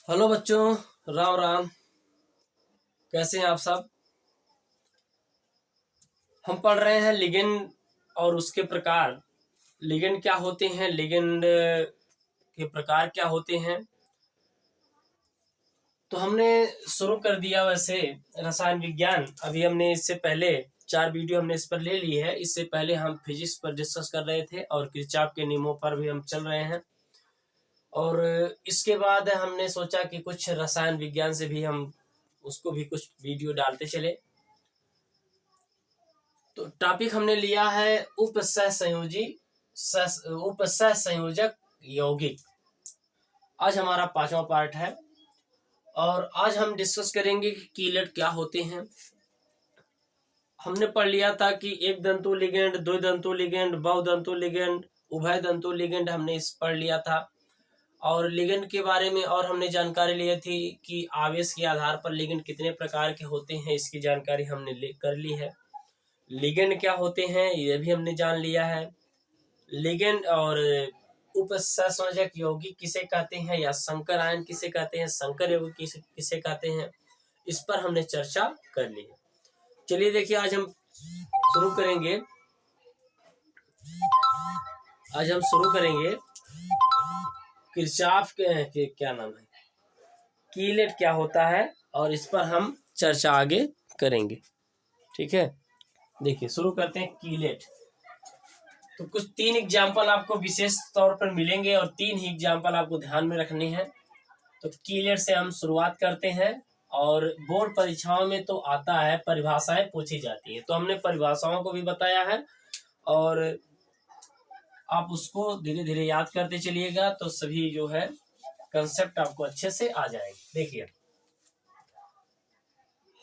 Hello बच्चों, राम राम। कैसे हैं आप सब? हम पढ़ रहे हैं लिगेंड और उसके प्रकार। लिगेंड क्या होते हैं, लिगेंड के प्रकार क्या होते हैं। तो हमने शुरू कर दिया वैसे रसायन विज्ञान। अभी हमने इससे पहले 4 वीडियो हमने इस पर ले ली है। इससे पहले हम फिजिक्स पर डिस्कस कर रहे थे और किरचॉफ के नियमों पर भी हम चल रहे हैं। और इसके बाद हमने सोचा कि कुछ रसायन विज्ञान से भी हम उसको भी कुछ वीडियो डालते चले। तो टॉपिक हमने लिया है उपसहसंयोजक यौगिक। आज हमारा 5वां पार्ट है और आज हम डिस्कस करेंगे कि कीलेट क्या होते हैं। हमने पढ़ लिया था कि एक दंतु लिगेंड, दो दंतु लिगेंड, बहुदंतु लिगेंड, उभय दंतु लिगेंड हमने इस पढ़ लिया था। और लिगेंड के बारे में और हमने जानकारी ली थी कि आवेश के आधार पर लिगेंड कितने प्रकार के होते हैं, इसकी जानकारी हमने कर ली है। लिगेंड क्या होते हैं ये भी हमने जान लिया है। लिगेंड और उपसंयोजक यौगिक किसे कहते हैं या संकर आयन किसे कहते हैं, संकर यौगिक किसे कहते हैं, इस पर हमने चर्चा कर ली है। चलिए देखिए, आज हम शुरू करेंगे किरचॉफ के क्या नाम है, कीलेट क्या होता है, और इस पर हम चर्चा आगे करेंगे। ठीक है, देखिए शुरू करते हैं कीलेट। तो कुछ 3 एग्जाम्पल आपको विशेष तौर पर मिलेंगे और 3 ही एग्जाम्पल आपको ध्यान में रखने हैं। तो कीलेट से हम शुरुआत करते हैं और बोर्ड परीक्षाओं में तो आता है, परिभाषाएं पूछी जाती है। तो हमने परिभाषाओं को भी बताया है और आप उसको धीरे धीरे याद करते चलिएगा तो सभी जो है कंसेप्ट आपको अच्छे से आ जाएंगे। देखिए,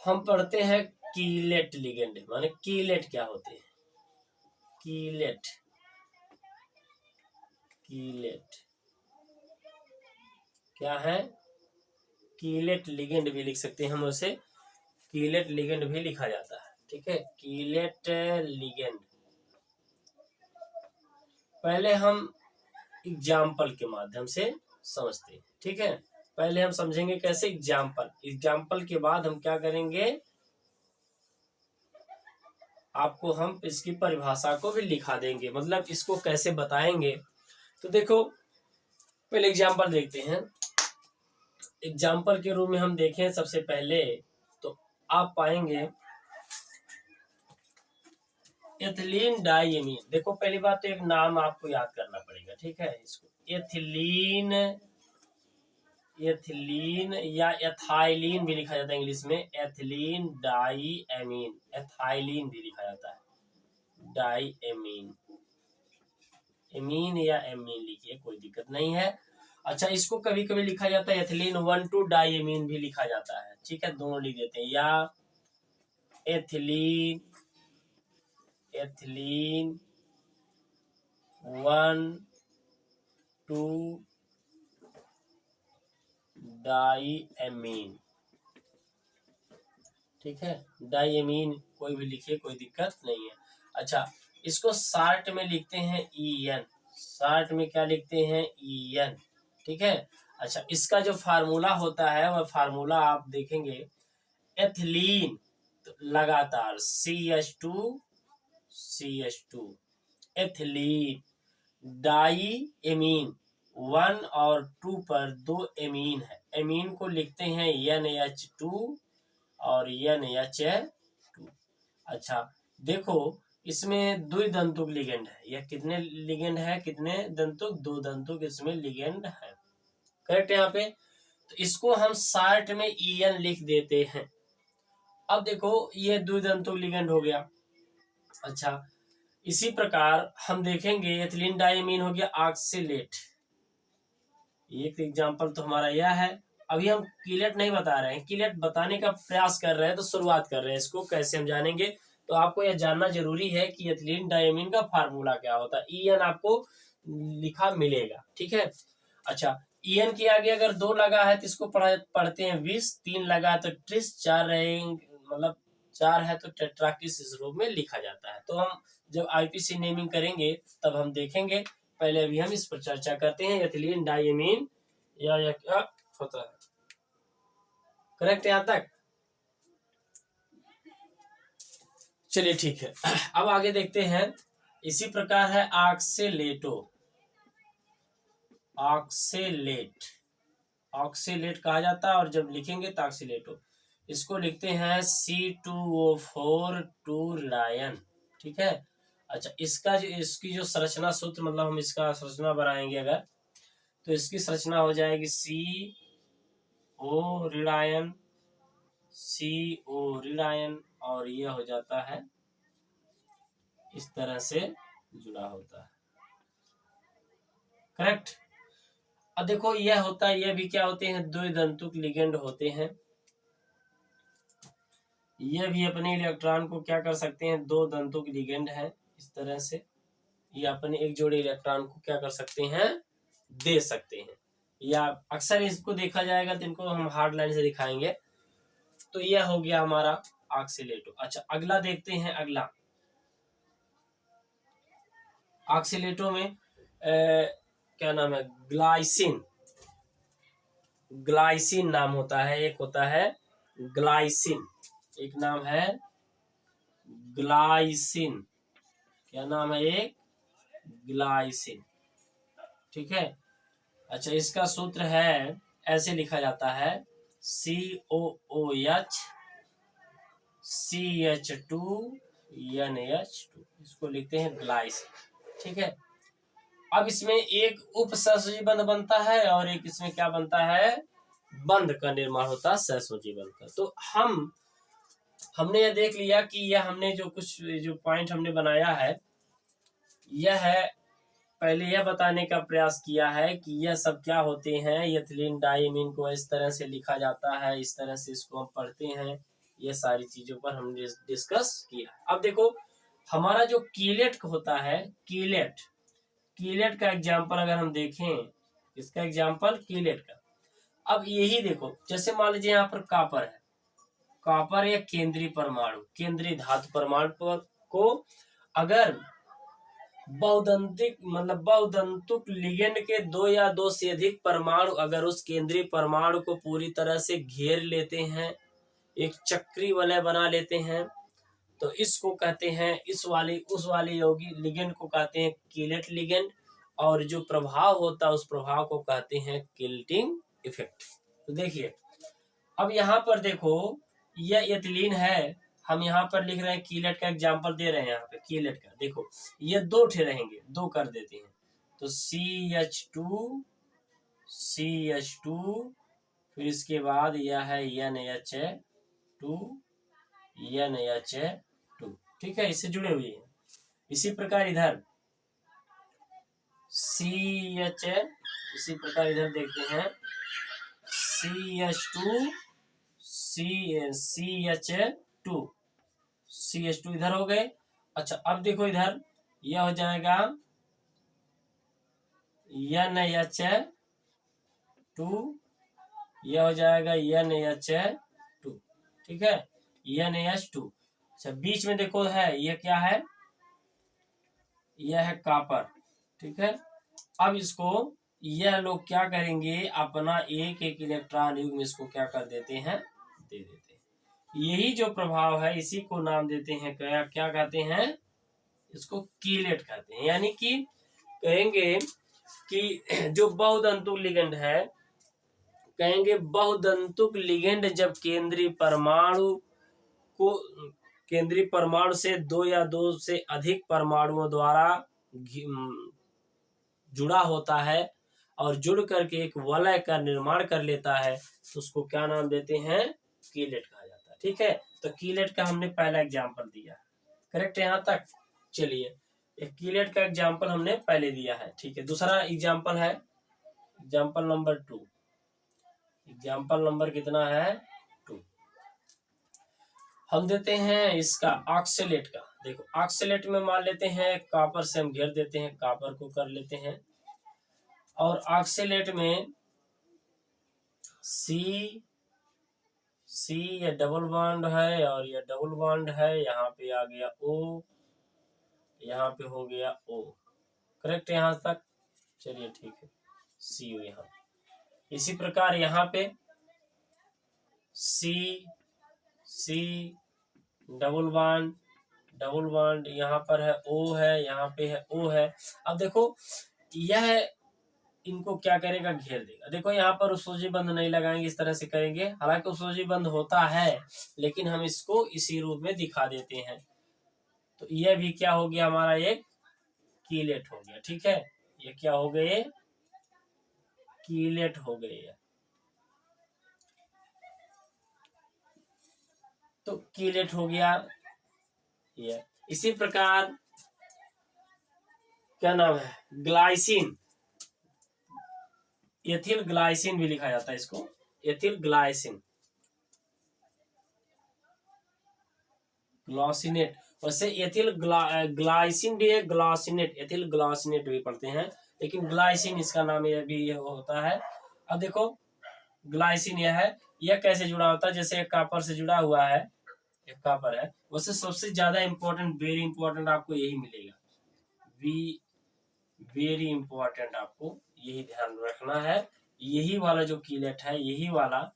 हम पढ़ते हैं कीलेट लिगेंड, माने कीलेट क्या होते हैं। कीलेट क्या है, कीलेट लिगेंड भी लिख सकते हैं हम उसे, कीलेट लिगेंड भी लिखा जाता है। ठीक है, कीलेट लिगेंड। पहले हम एग्जाम्पल के माध्यम से समझते हैं। ठीक है, पहले हम समझेंगे कैसे एग्जाम्पल के बाद हम क्या करेंगे, आपको हम इसकी परिभाषा को भी लिखा देंगे, मतलब इसको कैसे बताएंगे। तो देखो, पहले एग्जाम्पल देखते हैं। एग्जाम्पल के रूप में हम देखें सबसे पहले तो आप पाएंगे एथिलीन डाइएमीन। देखो, पहली बात तो एक नाम आपको याद करना पड़ेगा। ठीक है, इसको एथिलीन या एथाइलिन भी लिखा जाता है इंग्लिश में। एथिलीन डाइएमीन, एथाइलिन भी लिखा जाता है, डाइएमीन। एमीन या एमीन लिखिए, कोई दिक्कत नहीं है। अच्छा, इसको कभी कभी लिखा जाता है एथिलीन 1,2 डाइएमीन भी लिखा जाता है। ठीक है, दोनों लिख देते हैं, या एथिलीन 1,2 डाइएमीन। ठीक है, डाइएमीन कोई भी लिखिए, कोई दिक्कत नहीं है। अच्छा, इसको शार्ट में लिखते हैं EN। शार्ट में क्या लिखते हैं, EN। ठीक है, अच्छा, इसका जो फार्मूला होता है वह फार्मूला आप देखेंगे, एथिलीन तो लगातार CH2 एथिलीन, डाइएमीन 1 और 2 पर 2 एमीन है, एमीन को लिखते हैं NH2 और NH2। अच्छा, देखो इसमें द्विदंतुक लिगेंड है। यह कितने लिगेंड है, कितने दंतुक, 2 दंतुक इसमें लिगेंड है। करेक्ट यहाँ पे। तो इसको हम शार्ट में EN लिख देते हैं। अब देखो, ये द्विदंतुक लिगेंड हो गया। अच्छा, इसी प्रकार हम देखेंगे एथिलीन डाइएमीन हो गया ऑक्सीलेट। एक एग्जांपल तो हमारा यह है। अभी हम कीलेट नहीं बता रहे हैं, कीलेट बताने का प्रयास कर रहे हैं, तो शुरुआत कर रहे हैं। इसको कैसे हम जानेंगे, तो आपको यह जानना जरूरी है कि एथिलीन डाइएमीन का फार्मूला क्या होता है। EN आपको लिखा मिलेगा। ठीक है, अच्छा, EN के आगे अगर 2 लगा है तो इसको पढ़ते हैं विष, 3 लगा है तो ट्रिस, 4 रहेंगे मतलब 4 है तो टेट्राकिस इस रूप में लिखा जाता है। तो हम जब IPC नेमिंग करेंगे तब हम देखेंगे। पहले अभी हम इस पर चर्चा करते हैं, एथिलीन डाइएमीन या क्या होता है। करेक्ट यहाँ तक? चलिए ठीक है। अब आगे देखते हैं। इसी प्रकार है ऑक्सेलेटो। ऑक्सेलेट, ऑक्सीलेट कहा जाता है, और जब लिखेंगे तो ऑक्सीलेटो। इसको लिखते हैं C2O4 टू रिडायन। ठीक है। अच्छा, इसकी जो संरचना सूत्र, मतलब हम इसका संरचना बनाएंगे अगर, तो इसकी संरचना हो जाएगी CO रिडायन, CO रिडायन, और यह हो जाता है इस तरह से जुड़ा होता है। करेक्ट। अब देखो यह होता है, यह भी क्या होते हैं, द्विदंतुक लिगेंड होते हैं। यह भी अपने इलेक्ट्रॉन को क्या कर सकते हैं, दो दंतुक लिगेंड है इस तरह से। ये अपने एक जोड़े इलेक्ट्रॉन को क्या कर सकते हैं, दे सकते हैं, या अक्सर इसको देखा जाएगा तो इनको हम हार्ड लाइन से दिखाएंगे। तो यह हो गया हमारा ऑक्सीलेटो। अच्छा, अगला देखते हैं। अगला ऑक्सीलेटो में क्या नाम है, ग्लाइसिन। ग्लाइसिन नाम होता है, एक होता है ग्लाइसिन, एक नाम है ग्लाइसिन। क्या नाम है, एक ग्लाइसिन। ठीक है। अच्छा, इसका सूत्र है, ऐसे लिखा जाता है COOH CH2 NH2, इसको लिखते हैं ग्लाइसिन। ठीक है। अब इसमें एक उपसहसंयोजी बंध बनता है, और एक इसमें क्या बनता है, बंध का निर्माण होता है सहसंयोजी बंध का। तो हमने यह देख लिया कि यह हमने जो पॉइंट हमने बनाया है, यह है, पहले यह बताने का प्रयास किया है कि यह सब क्या होते हैं। एथिलीन डाइमीन को इस तरह से लिखा जाता है, इस तरह से इसको हम पढ़ते हैं। ये सारी चीजों पर हमने डिस्कस किया। अब देखो हमारा जो कीलेट होता है, कीलेट का एग्जाम्पल अगर हम देखें, इसका एग्जाम्पल कीलेट का। अब यही देखो, जैसे मान लीजिए यहाँ पर कॉपर है, कॉपर या केंद्रीय परमाणु, केंद्रीय धातु परमाणु को अगर बहुदंतुक लिगेंड के दो या दो से अधिक परमाणु अगर उस केंद्रीय परमाणु को पूरी तरह से घेर लेते हैं, एक चक्री वलय बना लेते हैं, तो इसको कहते हैं, उस वाले यौगिक लिगेंड को कहते हैं कीलेट लिगेंड, और जो प्रभाव होता है उस प्रभाव को कहते हैं किल्टिंग इफेक्ट। तो देखिए, अब यहाँ पर देखो, यह एथिलीन है, हम यहाँ पर लिख रहे हैं, कीलेट का एग्जाम्पल दे रहे हैं। यहाँ पे कीलेट का देखो, ये दो ठे रहेंगे, दो कर देते हैं, तो CH2, फिर इसके बाद यह है NH2, NH2। ठीक है, इससे जुड़े हुए हैं। इसी प्रकार इधर CH, इसी प्रकार इधर देखते हैं CH2, CH2 इधर हो गए। अच्छा, अब देखो इधर यह हो जाएगा NH2, यह हो जाएगा NH2। ठीक है, NH2। अच्छा, बीच में देखो है, यह क्या है, यह है कॉपर। ठीक है। अब इसको यह लोग क्या करेंगे, अपना एक एक इलेक्ट्रॉन युग्म इसको क्या कर देते हैं, दे देते हैं। यही जो प्रभाव है, इसी को नाम देते हैं, क्या कहते हैं, इसको कीलेट कहते हैं। यानी कि कहेंगे कि जो बहुदंतुक लिगेंड है, कहेंगे बहुदंतुक लिगेंड जब केंद्रीय परमाणु से दो या दो से अधिक परमाणुओं द्वारा जुड़ा होता है और जुड़ करके एक वलय का निर्माण कर लेता है, तो उसको क्या नाम देते हैं, कीलेट कहा जाता है। ठीक है। तो कीलेट का हमने पहला एग्जाम्पल दिया। करेक्ट यहाँ तक? चलिए, एक कीलेट का एग्जाम्पल हमने पहले दिया है। ठीक है। दूसरा एग्जाम्पल है, एग्जाम्पल नंबर 2। एग्जाम्पल नंबर कितना है, 2। हम देते हैं इसका ऑक्सेलेट का। देखो, ऑक्सेलेट में मान लेते हैं कॉपर से हम घेर देते हैं, कॉपर को कर लेते हैं, और ऑक्सेलेट में C ये डबल बॉन्ड है, और ये डबल बॉन्ड है, यहाँ पे आ गया O, यहाँ पे हो गया O। करेक्ट यहाँ तक? चलिए ठीक है, CO यहाँ। इसी प्रकार यहाँ पे सी सी डबल बॉन्ड, यहाँ पर है ओ है, यहाँ पे है ओ है। अब देखो यह इनको क्या करेगा, घेर देगा। देखो यहाँ पर उसोजी बंद नहीं लगाएंगे, इस तरह से करेंगे। हालांकि उसोजी बंद होता है, लेकिन हम इसको इसी रूप में दिखा देते हैं। तो यह भी क्या हो गया, हमारा एक कीलेट हो गया। ठीक है, ये क्या हो गए, कीलेट हो गए। तो कीलेट हो गया ये। इसी प्रकार क्या नाम है, ग्लाइसिन, एथिल ग्लाइसिन भी लिखा जाता है इसको, एथिल ग्लाइसिन, ग्लासिनेट। वैसे एथिल ग्लाइसिन भी है, ग्लासिनेट, एथिल ग्लासिनेट भी पढ़ते हैं, लेकिन ग्लाइसिन इसका नाम यह भी होता है। अब देखो ग्लाइसिन यह है, यह कैसे जुड़ा होता है, जैसे एक कॉपर से जुड़ा हुआ है, एक कॉपर है। वैसे सबसे ज्यादा इंपॉर्टेंट, वेरी इंपॉर्टेंट आपको यही मिलेगा, वेरी इंपॉर्टेंट, आपको यही ध्यान रखना है। यही वाला जो कीलेट है, यही वाला,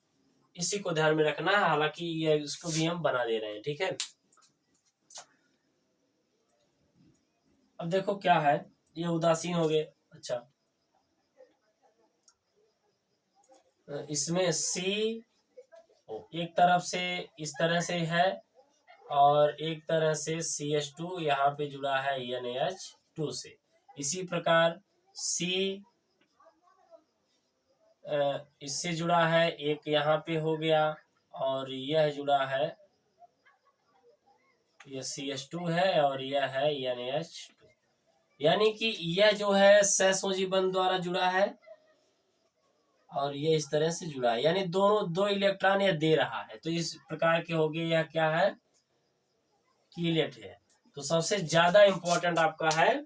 इसी को ध्यान में रखना है। हालांकि ये इसको भी हम बना दे रहे हैं। ठीक है, अब देखो क्या है, ये उदासीन हो गए। अच्छा, इसमें सी एक तरफ से इस तरह से है, और एक तरह से CH2 यहाँ पे जुड़ा है NH2 से। इसी प्रकार सी इससे जुड़ा है, एक यहाँ पे हो गया, और यह जुड़ा है, यह CH2 है, और यह है NH2। यानी कि यह जो है सहसंयोजी बंध द्वारा जुड़ा है, और ये इस तरह से जुड़ा है, यानी दोनों दो इलेक्ट्रॉन यह दे रहा है। तो इस प्रकार के हो गए, यह क्या है, कीलेट है। तो सबसे ज्यादा इंपॉर्टेंट आपका है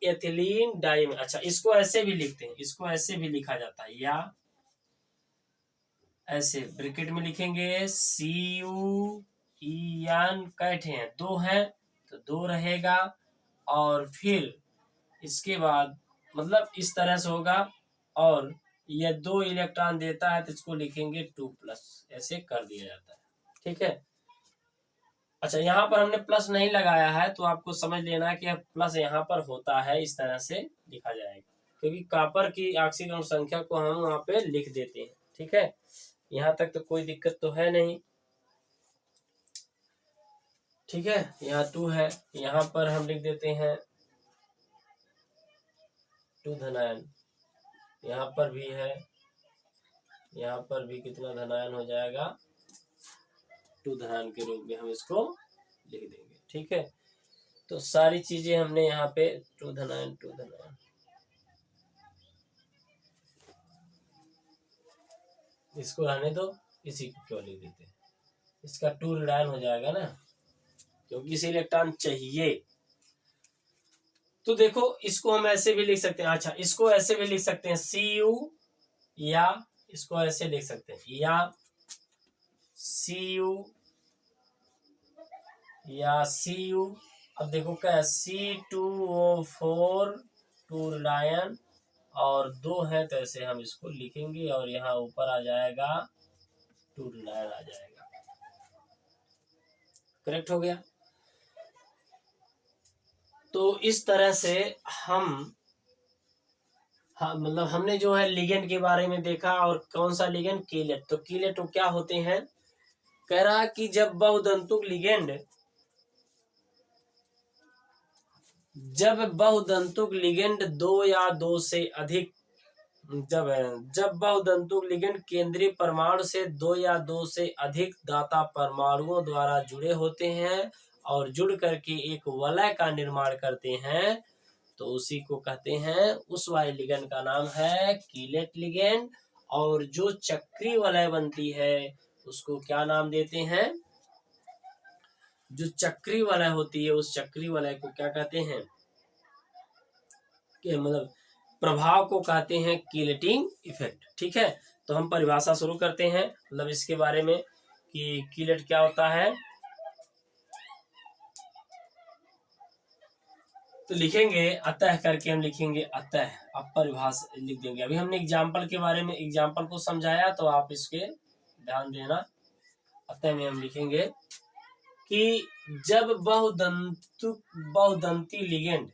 एथिलीन डाइमीन। अच्छा, इसको ऐसे भी लिखते हैं, इसको ऐसे भी लिखा जाता है, या ऐसे ब्रैकेट में लिखेंगे, CuEn, कैट हैं, दो हैं तो दो रहेगा, और फिर इसके बाद मतलब इस तरह से होगा, और यह 2 इलेक्ट्रॉन देता है तो इसको लिखेंगे 2+, ऐसे कर दिया जाता है। ठीक है, अच्छा यहाँ पर हमने प्लस नहीं लगाया है, तो आपको समझ लेना है कि प्लस यहाँ पर होता है, इस तरह से लिखा जाएगा, क्योंकि कॉपर की ऑक्सीजन संख्या को हम वहां पे लिख देते हैं। ठीक है, यहाँ तक तो कोई दिक्कत तो है नहीं। ठीक है, यहाँ 2 है, यहाँ पर हम लिख देते हैं 2 धनायन, यहाँ पर भी है, यहाँ पर भी कितना धनायन हो जाएगा, 2 धनायन के रूप में हम इसको लिख देंगे। ठीक है, तो सारी चीजें हमने यहाँ पे 2 धनायन, इसको रहने दो, इसी को क्यों लिख देते हैं, इसका 2 ऋणायन हो जाएगा ना, क्योंकि इसे इलेक्ट्रॉन चाहिए। तो देखो इसको हम ऐसे भी लिख सकते हैं। अच्छा, इसको ऐसे भी लिख सकते हैं Cu, या इसको ऐसे लिख सकते हैं, या Cu, या Cu। अब देखो क्या है, C2O4, 2 ऋणायन, और 2 है, तो ऐसे हम इसको लिखेंगे, और यहाँ ऊपर आ जाएगा 2 ऋणायन आ जाएगा। करेक्ट हो गया। तो इस तरह से हम हाँ, मतलब हमने जो है लिगेंड के बारे में देखा, और कौन सा लिगेंड, कीलेट। तो कीलेट तो क्या होते हैं, कह रहा कि जब बहुदंतुक लिगेंड 2 या 2 से अधिक, जब बहुदंतुक लिगेंड केंद्रीय परमाणु से 2 या 2 से अधिक दाता परमाणुओं द्वारा जुड़े होते हैं, और जुड़ करके एक वलय का निर्माण करते हैं, तो उसी को कहते हैं, उस वाले लिगेंड का नाम है कीलेट लिगेंड। और जो चक्रीय वलय बनती है उसको क्या नाम देते हैं, जो चक्रीय वलय होती है उस चक्रीय वलय को क्या कहते हैं, कि मतलब प्रभाव को कहते हैं कीलेटिंग इफेक्ट। ठीक है, तो हम परिभाषा शुरू करते हैं, मतलब इसके बारे में कि कीलेट क्या होता है। तो लिखेंगे अतः करके, हम लिखेंगे अतः, अब परिभाषा लिख देंगे। अभी हमने एग्जाम्पल के बारे में, एग्जाम्पल को समझाया, तो आप इसके ध्यान देना। अतः में हम लिखेंगे कि जब बहुदंती लिगेंड,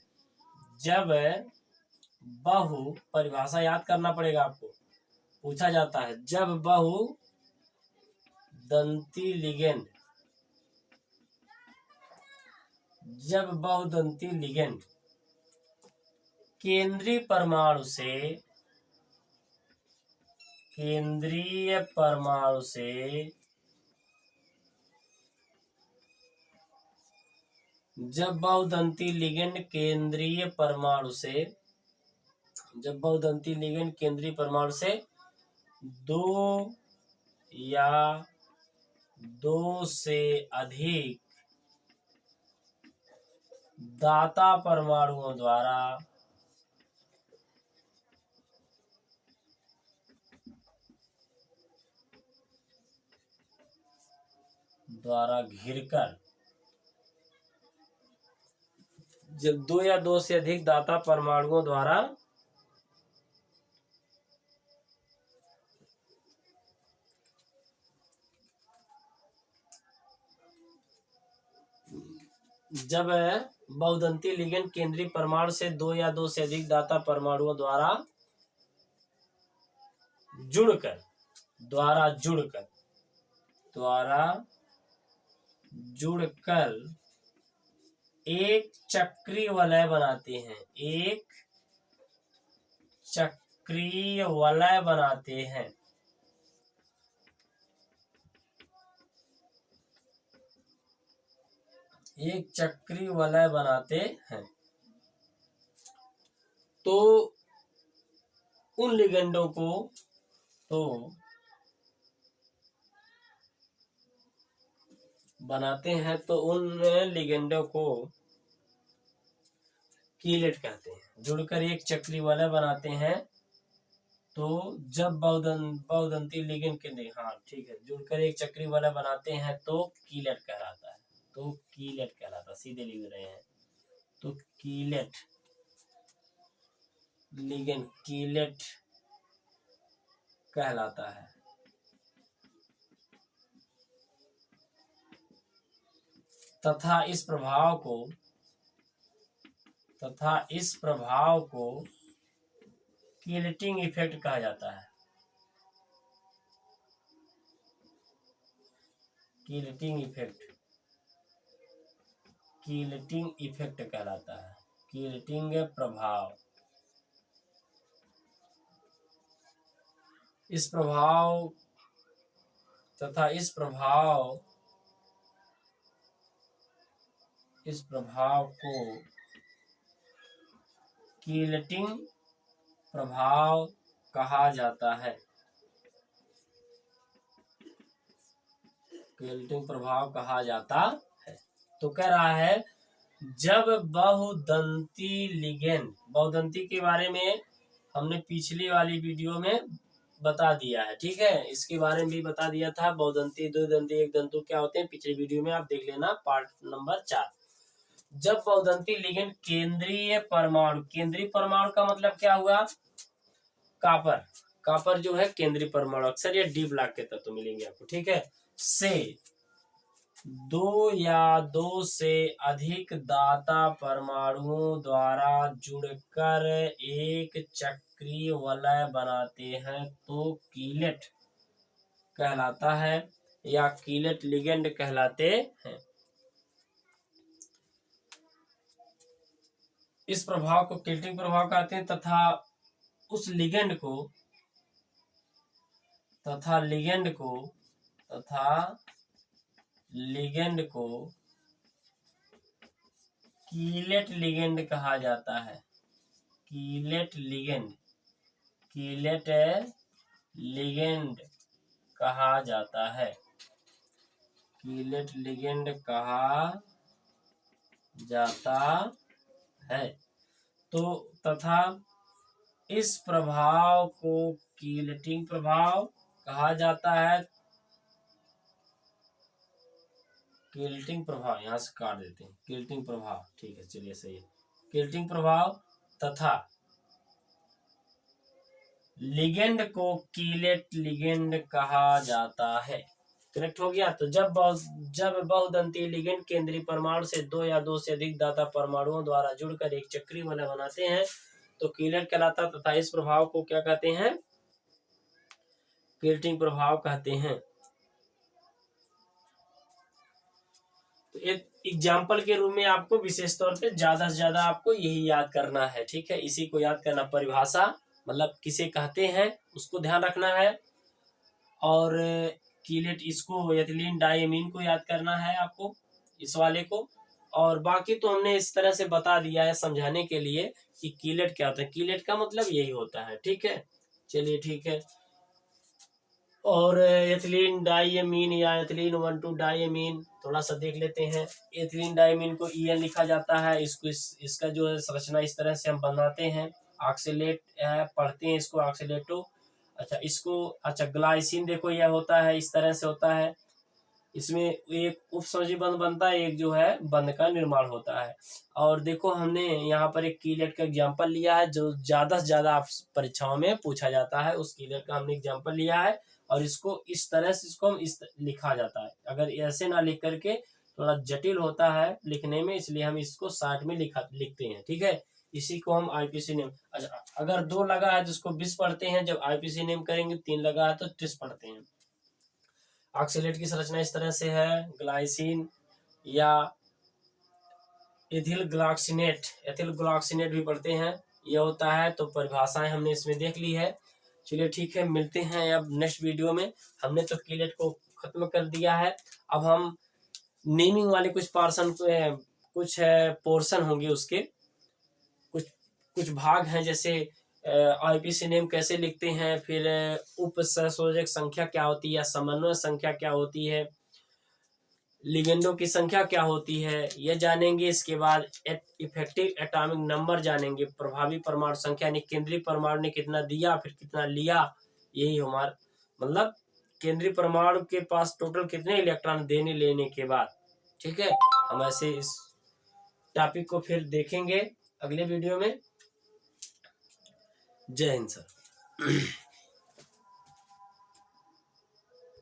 जब परिभाषा याद करना पड़ेगा आपको, पूछा जाता है जब बहुदंती लिगेंड केंद्रीय परमाणु से जब बहुदंती लिगेंड केंद्रीय परमाणु से दो या दो से अधिक दाता परमाणुओं द्वारा घिरकर, जब दो या दो से अधिक दाता परमाणुओं द्वारा जब बहुदंती लिगेंड केंद्रीय परमाणु से दो या दो से अधिक दाता परमाणुओं द्वारा जुड़कर एक चक्रीय वलय बनाते हैं, एक चक्रीय वलय बनाते हैं, एक चक्रीय वलय बनाते हैं, तो उन लिगेंडों को बनाते हैं, तो उन लिगेंडों को कीलेट कहते हैं। जुड़कर एक चक्रीय वलय बनाते हैं, तो जब बहुदंती लिगेंड के लिए, हाँ ठीक है, जुड़कर एक चक्रीय वलय बनाते हैं तो कीलेट कहलाता है, तो कीलेट कहलाता, सीधे लिख रहे हैं, तो कीलेट लिगेंड कीलेट कहलाता है। तथा इस प्रभाव को कीलेटिंग इफेक्ट कहा जाता है। कीलेटिंग इफेक्ट कहलाता है, कीलेटिंग प्रभाव। इस प्रभाव को कीलेटिंग प्रभाव कहा जाता है। कीलेटिंग प्रभाव कहा जाता है। तो कह रहा है जब बहुदंती के बारे में हमने पिछली वाली वीडियो में बता दिया है, ठीक है, इसके बारे में भी बता दिया था। बहुदंती, द्विदंती, एक दंतु क्या होते हैं, पिछली वीडियो में आप देख लेना, पार्ट नंबर 4। जब बहुदंती लिगेंड केंद्रीय परमाणु का मतलब क्या हुआ, कापर जो है केंद्रीय परमाणु, अक्सर ये डी ब्लॉक के तत्व मिलेंगे आपको, ठीक है, से दो या दो से अधिक दाता परमाणुओं द्वारा जुड़कर एक चक्रीय वलय बनाते हैं, तो कीलेट कहलाता है या कीलेट लिगेंड कहलाते हैं। इस प्रभाव को कीलेटिंग प्रभाव कहते हैं। तथा उस लिगेंड को कीलेट लिगेंड कहा जाता है। कीलेट लिगेंड कहा जाता है। कीलेट लिगेंड कहा जाता है। तो तथा इस प्रभाव को कीलेटिंग प्रभाव कहा जाता है। कीलेटिंग प्रभाव यहाँ से काट देते हैं, कीलेटिंग प्रभाव, ठीक है, चलिए सही है। कीलेटिंग प्रभाव तथा लिगेंड को कीलेट लिगेंड कहा जाता है। कनेक्ट हो गया। तो जब बहुदंतीय लिगेंड केंद्रीय परमाणु से दो या दो से अधिक दाता परमाणुओं द्वारा जुड़कर एक चक्रीय वलय बनाते हैं तो कीलेट कहलाता है, तथा इस प्रभाव को क्या कहते हैं? किल्टिंग प्रभाव कहते हैं। तो एक एग्जाम्पल के रूप में आपको विशेष तौर पे ज्यादा से ज्यादा आपको यही याद करना है, ठीक है। इसी को याद करना, परिभाषा मतलब किसे कहते हैं उसको ध्यान रखना है, और कीलेट इसको एथिलीन डाइमीन को याद करना है आपको, इस वाले को। और बाकी तो हमने इस तरह से बता दिया है समझाने के लिए कि कीलेट क्या होता है। कीलेट का मतलब यही होता है, ठीक है। चलिए ठीक है। और एथिलीन डाइमीन या एथिलीन 1,2 डाइमीन थोड़ा सा देख लेते हैं। एथिलीन डाइमीन को EN लिखा जाता है। इसको इसका जो है संरचना इस तरह से हम बनाते हैं। ऑक्सीलेट पढ़ते हैं इसको, ऑक्सीलेटो। अच्छा इसको, अच्छा ग्लाइसिन देखो यह होता है, इस तरह से होता है। इसमें एक उपसमूही बंध बनता है, एक जो है बंध का निर्माण होता है। और देखो हमने यहाँ पर एक कीलेट का एग्जांपल लिया है जो ज्यादा से ज्यादा आप परीक्षाओं में पूछा जाता है, उस कीलेट का हमने एग्जांपल लिया है। और इसको इस तरह से इसको हम इस लिखा जाता है, अगर ऐसे ना लिख करके थोड़ा जटिल होता है लिखने में, इसलिए हम इसको शार्ट में लिखते हैं, ठीक है। इसी को हम IPC नेम, अच्छा अगर 2 लगा है तो इसको 20 पढ़ते हैं, जब IPC नेम करेंगे 3 लगा है तो 30 पढ़ते हैं। ऑक्सीलेट की संरचना इस तरह से है, ग्लाइसिन या एथिल ग्लाक्सिनेट भी पढ़ते हैं, यह होता है। तो परिभाषाएं हमने इसमें देख ली है। चलिए ठीक है, मिलते हैं अब नेक्स्ट वीडियो में। हमने तो कीलेट को खत्म कर दिया है, अब हम नेमिंग वाले कुछ पोर्शन होंगे, उसके कुछ कुछ भाग हैं, जैसे IPC नेम कैसे लिखते हैं, फिर उपसंयोजक संख्या क्या होती है या समन्वय संख्या क्या होती है, लिगेंडों की संख्या क्या होती है, यह जानेंगे। इसके बाद इफेक्टिव एटॉमिक नंबर जानेंगे, प्रभावी परमाणु संख्या यानी केंद्रीय परमाणु ने कितना दिया फिर कितना लिया, यही हमारा मतलब केंद्रीय परमाणु के पास टोटल कितने इलेक्ट्रॉन देने लेने के बाद, ठीक है। हम ऐसे इस टॉपिक को फिर देखेंगे अगले वीडियो में। जय हिंद सर।